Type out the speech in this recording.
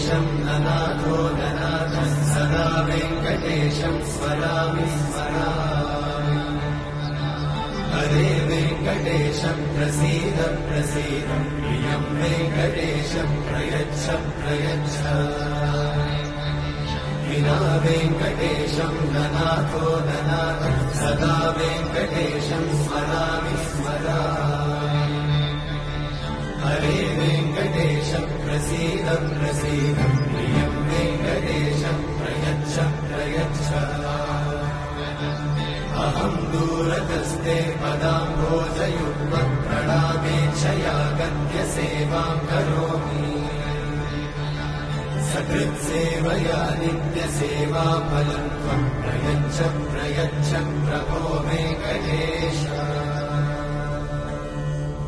वेङ्कटेशं ननाथो ननाथः सदा वेङ्कटेशं स्मरामि स्मरामि। हरे वेङ्कटेशं प्रसीद प्रसीद प्रियं वेङ्कटेशं प्रयच्छ प्रयच्छ। विना वेङ्कटेशं ननाथो ननाथः सदा वेङ्कटेशं स्मरामि स्मरामि। हरे वेङ्कटेशं प्रसीद प्रसीद प्रियं वेङ्कटेशं प्रयच्छ प्रयच्छ। अहं दूरतस्ते पदाम्भोजयुग्मः प्रणामेच्छया गद्यसेवां करोमि। सकृत्सेवया नित्यसेवाफलं त्वं प्रयच्छ प्रयच्छ प्रभो वेङ्कटेश।